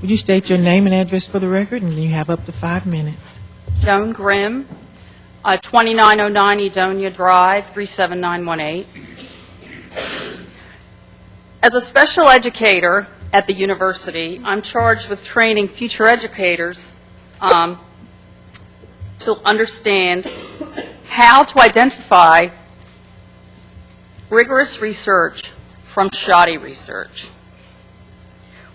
Would you state your name and address for the record, and you have up to 5 minutes. Joan Grim, 2909 Edonia Drive, 37918. As a special educator at the university, I'm charged with training future educators to understand how to identify rigorous research from shoddy research.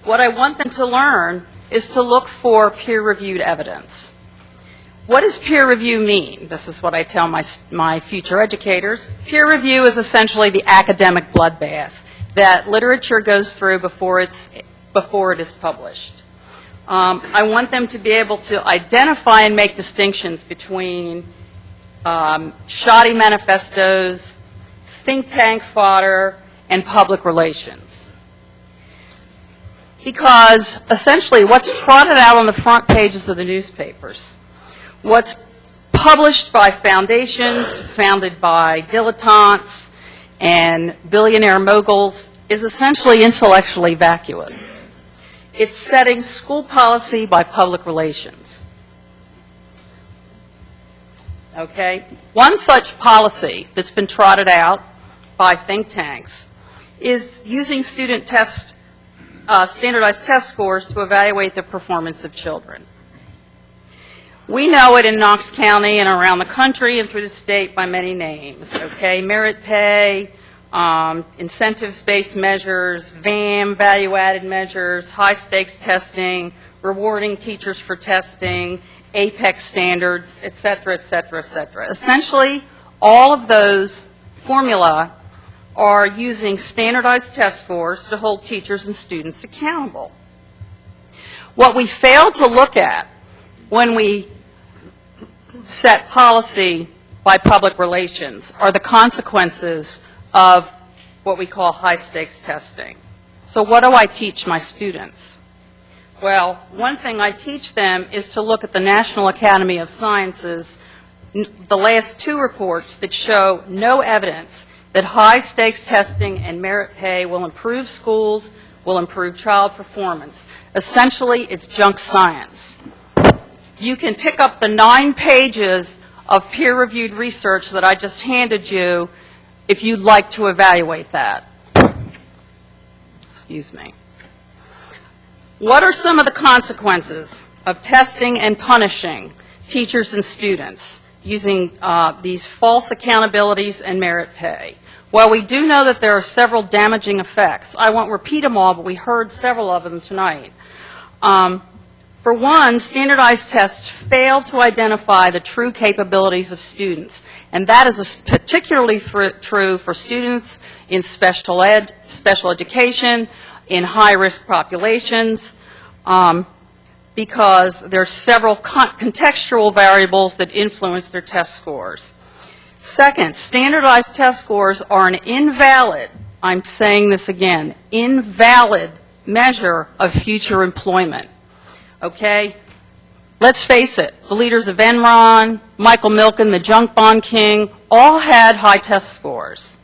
What I want them to learn is to look for peer-reviewed evidence. What does peer review mean? This is what I tell my future educators. Peer review is essentially the academic bloodbath that literature goes through before it is published. I want them to be able to identify and make distinctions between shoddy manifestos, think tank fodder, and public relations. Because essentially what's trotted out on the front pages of the newspapers, what's published by foundations founded by dilettantes and billionaire moguls is essentially intellectually vacuous. It's setting school policy by public relations. Okay? One such policy that's been trotted out by think tanks is using standardized test scores to evaluate the performance of children. We know it in Knox County and around the country and through the state by many names, okay? Merit pay, incentives-based measures, VAM, value-added measures, high-stakes testing, rewarding teachers for testing, APEX standards, et cetera, et cetera, et cetera. Essentially, all of those formula are using standardized test scores to hold teachers and students accountable. What we fail to look at when we set policy by public relations are the consequences of what we call high-stakes testing. So what do I teach my students? Well, one thing I teach them is to look at the National Academy of Sciences, the last 2 reports that show no evidence that high-stakes testing and merit pay will improve schools, will improve child performance. Essentially, it's junk science. You can pick up the 9 pages of peer-reviewed research that I just handed you if you'd like to evaluate that. Excuse me. What are some of the consequences of testing and punishing teachers and students using these false accountabilities and merit pay? Well, we do know that there are several damaging effects. I won't repeat them all, but we heard several of them tonight. For one, standardized tests fail to identify the true capabilities of students, and that is particularly true for students in special education, in high-risk populations, because there are several contextual variables that influence their test scores. Second, standardized test scores are an invalid, I'm saying this again, invalid measure of future employment. Okay? Let's face it, the leaders of Enron, Michael Milken, the junk bond king, all had high test scores.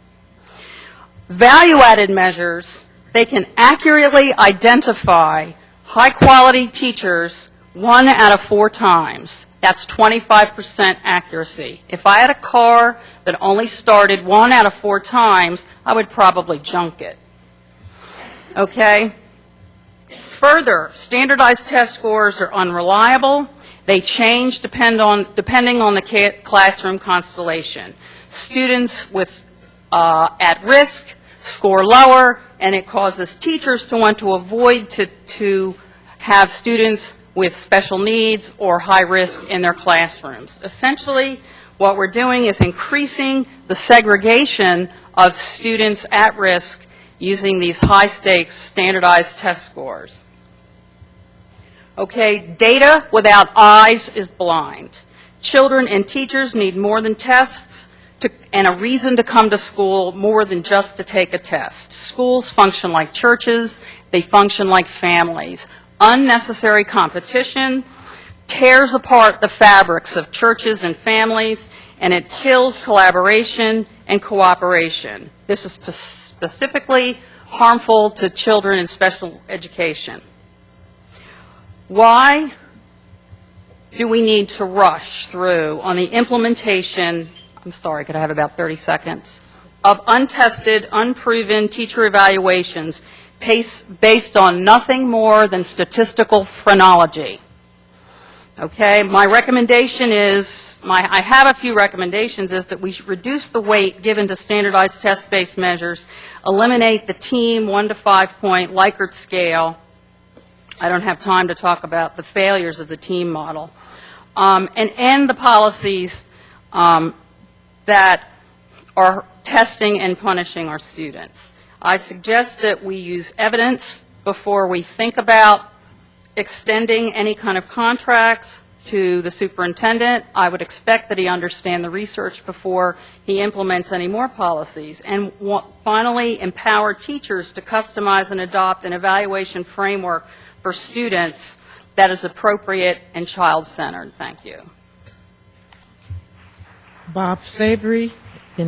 Value-added measures, they can accurately identify high-quality teachers 1 out of 4 times. That's 25% accuracy. If I had a car that only started 1 out of 4 times, I would probably junk it. Okay? Further, standardized test scores are unreliable. They change depending on the classroom constellation. Students at risk score lower, and it causes teachers to want to avoid to have students with special needs or high risk in their classrooms. Essentially, what we're doing is increasing the segregation of students at risk using these high-stakes standardized test scores. Okay, data without eyes is blind. Children and teachers need more than tests and a reason to come to school more than just to take a test. Schools function like churches. They function like families. Unnecessary competition tears apart the fabrics of churches and families, and it kills collaboration and cooperation. This is specifically harmful to children in special education. Why do we need to rush through on the implementation, I'm sorry, could I have about 30 seconds, of untested, unproven teacher evaluations based on nothing more than statistical phrenology? Okay, my recommendation is, I have a few recommendations, is that we should reduce the weight given to standardized test-based measures, eliminate the team 1 to 5 point Likert scale. I don't have time to talk about the failures of the team model, and end the policies that are testing and punishing our students. I suggest that we use evidence before we think about extending any kind of contracts to the superintendent. I would expect that he understand the research before he implements any more policies. And finally, empower teachers to customize and adopt an evaluation framework for students that is appropriate and child-centered. Thank you. Bob Savory.